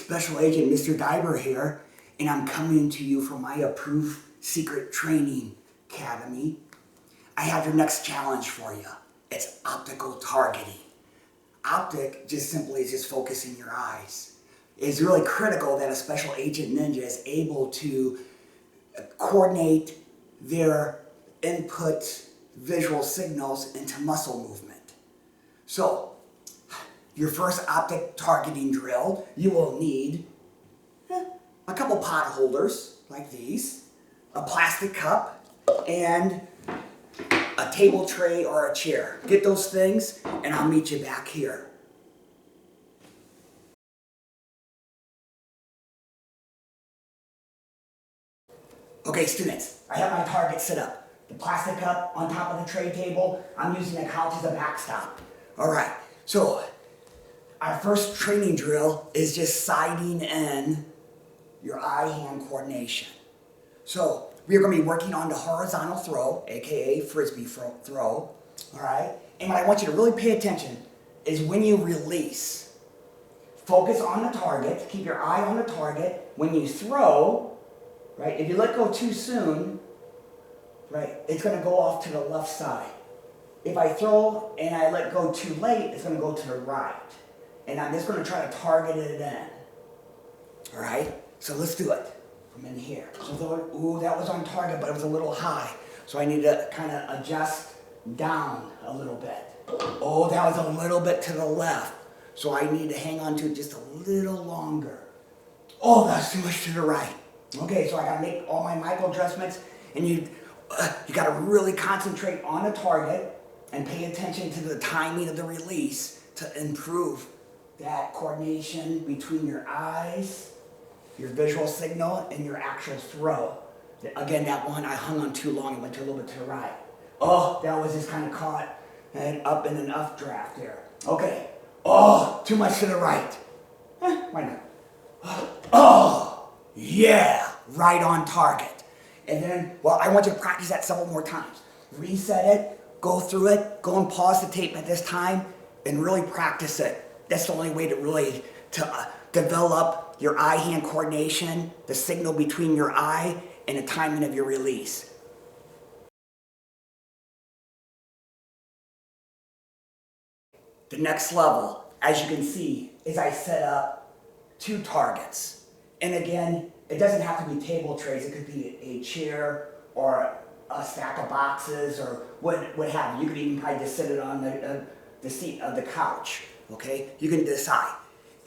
Special Agent Mr. Daiber here, and I'm coming to you from my approved secret training academy. I have your next challenge for you. It's optical targeting. Optic just simply is just focusing your eyes. It's really critical that a special agent ninja is able to coordinate their input visual signals into muscle movement. So, your first optic targeting drill, you will need a couple pot holders like these, a plastic cup, and a table tray or a chair. Get those things and I'll meet you back here. Okay, students, I have my target set up. The plastic cup on top of the tray table. I'm using the couch as a backstop. All right, so our first training drill is just sighting in your eye-hand coordination. So we're going to be working on the horizontal throw, aka frisbee throw. All right, and what I want you to really pay attention is when you release. Focus on the target. Keep your eye on the target. When you throw, right, if you let go too soon, right, it's going to go off to the left side. If I throw and I let go too late, it's going to go to the right. And I'm just going to try to target it in. All right, so let's do it from in here. So, ooh, that was on target, but it was a little high. So I need to kind of adjust down a little bit. Oh, that was a little bit to the left. So I need to hang on to it just a little longer. Oh, that's too much to the right. Okay, so I got to make all my micro adjustments, and you got to really concentrate on the target and pay attention to the timing of the release to improve that coordination between your eyes, your visual signal, and your actual throw. Again, that one I hung on too long. It went to a little bit to the right. Oh, that was just kind of caught and up in an updraft there. Okay. Oh, too much to the right. Why not? Oh, yeah, right on target. And then, well, I want you to practice that several more times. Reset it, go through it, go and pause the tape at this time, and really practice it. That's the only way to really develop your eye-hand coordination, the signal between your eye, and the timing of your release. The next level, as you can see, is I set up 2 targets. And again, it doesn't have to be table trays. It could be a chair or a stack of boxes or what have you. You could even probably just sit it on the seat of the couch. Okay, you can decide.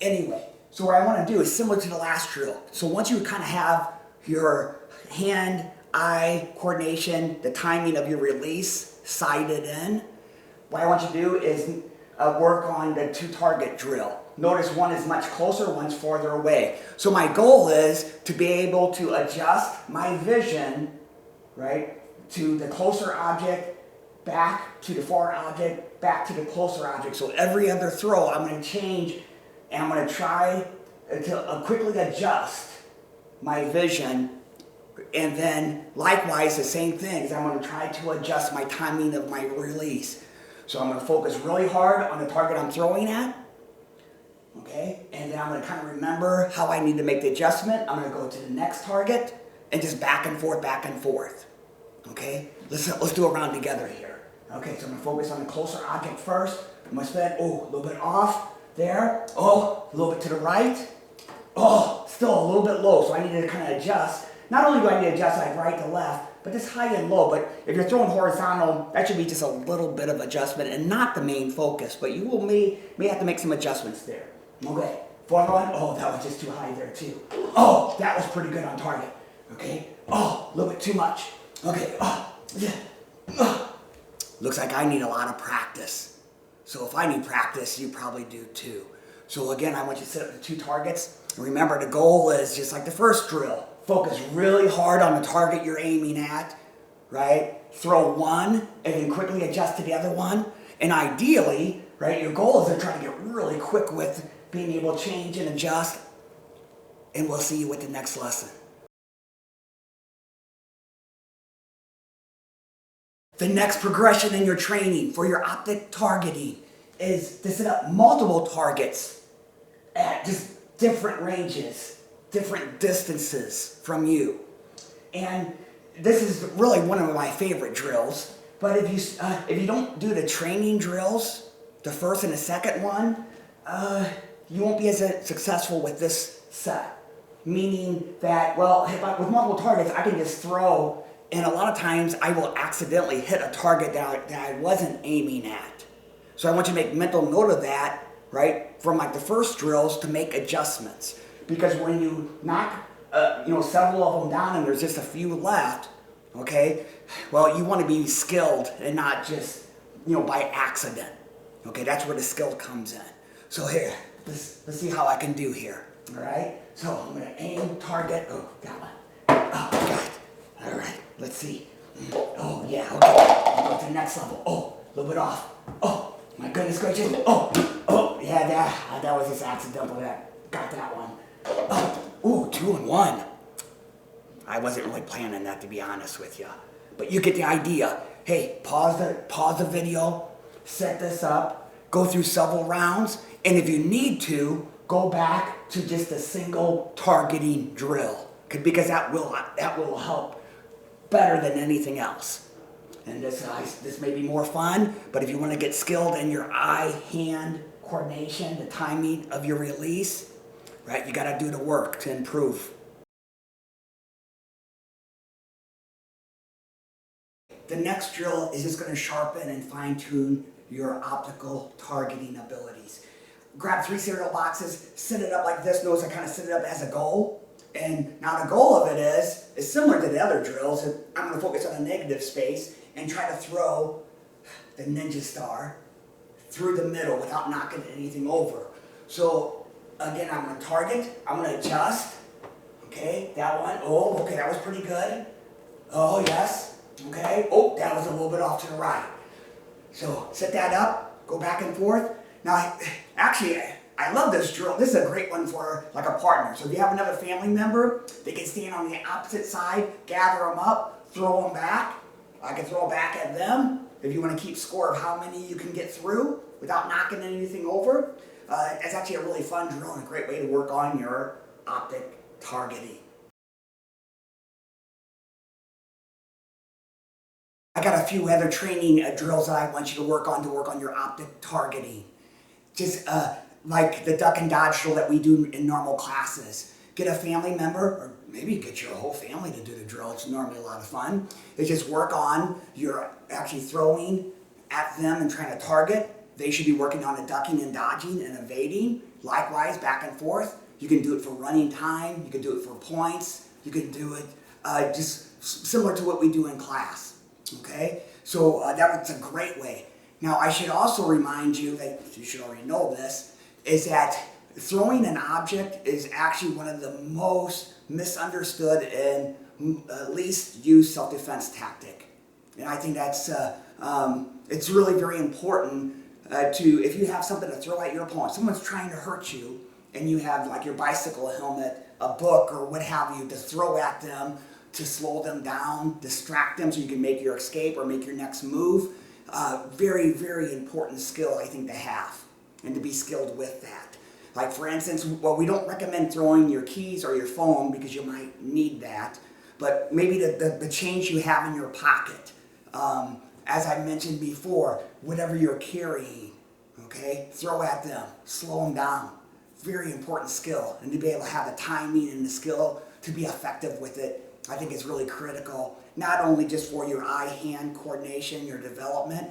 Anyway, so what I want to do is similar to the last drill. So once you kind of have your hand-eye coordination, the timing of your release sighted in, what I want you to do is work on the 2 target drill. Notice one is much closer, one's farther away. So my goal is to be able to adjust my vision, right, to the closer object, back to the far object, back to the closer object. So every other throw, I'm going to change, and I'm going to try to quickly adjust my vision. And then likewise, the same things, I'm going to try to adjust my timing of my release. So I'm going to focus really hard on the target I'm throwing at. Okay, and then I'm going to kind of remember how I need to make the adjustment. I'm going to go to the next target and just back and forth, back and forth. Okay, let's do a round together here. Okay, so I'm going to focus on the closer object first. I'm going to spin, oh, a little bit off there. Oh, a little bit to the right. Oh, still a little bit low, so I need to kind of adjust. Not only do I need to adjust like right to left, but just high and low. But if you're throwing horizontal, that should be just a little bit of adjustment and not the main focus. But you may have to make some adjustments there. Okay, forward one. Oh, that was just too high there too. Oh, that was pretty good on target. Okay. Oh, a little bit too much. Okay. Oh, yeah. Oh. Looks like I need a lot of practice. So if I need practice, you probably do too. So again, I want you to set up the 2 targets. Remember, the goal is just like the first drill. Focus really hard on the target you're aiming at, right? Throw one and then quickly adjust to the other one. And ideally, right, your goal is to try to get really quick with being able to change and adjust. And we'll see you with the next lesson. The next progression in your training for your optic targeting is to set up multiple targets at just different ranges, different distances from you. And this is really one of my favorite drills. But if you don't do the training drills, the first and the second one, you won't be as successful with this set. Meaning that, well, with multiple targets, I can just throw, and a lot of times I will accidentally hit a target that I wasn't aiming at. So I want you to make mental note of that, right, from like the first drills to make adjustments. Because when you knock, several of them down and there's just a few left, okay, well, you want to be skilled and not just, by accident. Okay, that's where the skill comes in. So here, let's see how I can do here. All right, so I'm gonna aim, target. Oh, got one. Oh, got it. All right, let's see. Oh, yeah, okay. I'll go to the next level. Oh, a little bit off. Oh, my goodness gracious. Oh, yeah, that was just accidental. Got that one. Oh, 2 and 1. I wasn't really planning that, to be honest with you. But you get the idea. Hey, pause the video, set this up, go through several rounds, and if you need to, go back to just a single targeting drill, because that will help better than anything else. And this may be more fun, but if you want to get skilled in your eye-hand coordination, the timing of your release, right, you got to do the work to improve. The next drill is just going to sharpen and fine-tune your optical targeting abilities. Grab 3 cereal boxes, set it up like this. Notice I kind of set it up as a goal. And now the goal of it is similar to the other drills. I'm going to focus on a negative space and try to throw the ninja star through the middle without knocking anything over. So again, I'm going to target. I'm going to adjust. Okay, that one. Oh, okay, that was pretty good. Oh, yes. Okay. Oh, that was a little bit off to the right. So set that up, go back and forth. Now, actually, I love this drill. This is a great one for like a partner. So if you have another family member, they can stand on the opposite side, gather them up, throw them back. I can throw back at them if you want to keep score of how many you can get through without knocking anything over. It's actually a really fun drill and a great way to work on your optic targeting. I got a few other training drills that I want you to work on your optic targeting. Just like the duck and dodge drill that we do in normal classes. Get a family member, or maybe get your whole family to do the drill. It's normally a lot of fun. It's just work on your actually throwing at them and trying to target. They should be working on the ducking and dodging and evading. Likewise, back and forth. You can do it for running time. You can do it for points. You can do it just similar to what we do in class. Okay? So that's a great way. Now, I should also remind you that you should already know this, is that throwing an object is actually one of the most misunderstood and least used self-defense tactic. And I think that's it's really very important if you have something to throw at your opponent, someone's trying to hurt you, and you have like your bicycle helmet, a book, or what have you to throw at them to slow them down, distract them so you can make your escape or make your next move. Very, very important skill, I think, to have and to be skilled with that. Like, for instance, well, we don't recommend throwing your keys or your phone because you might need that, but maybe the change you have in your pocket. As I mentioned before, whatever you're carrying, okay, throw at them, slow them down. Very important skill, and to be able to have the timing and the skill to be effective with it, I think is really critical, not only just for your eye-hand coordination, your development.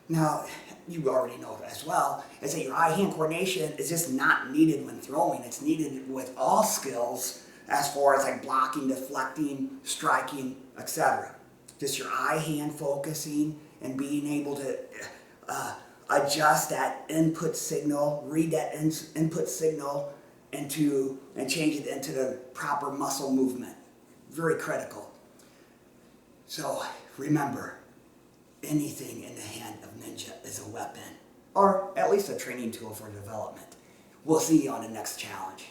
Now, you already know as well, is that your eye-hand coordination is just not needed when throwing. It's needed with all skills as far as like blocking, deflecting, striking, etc. Just your eye-hand focusing and being able to adjust that input signal, read that input signal and change it into the proper muscle movement. Very critical. So remember, anything in the hand of ninja is a weapon, or at least a training tool for development. We'll see you on the next challenge.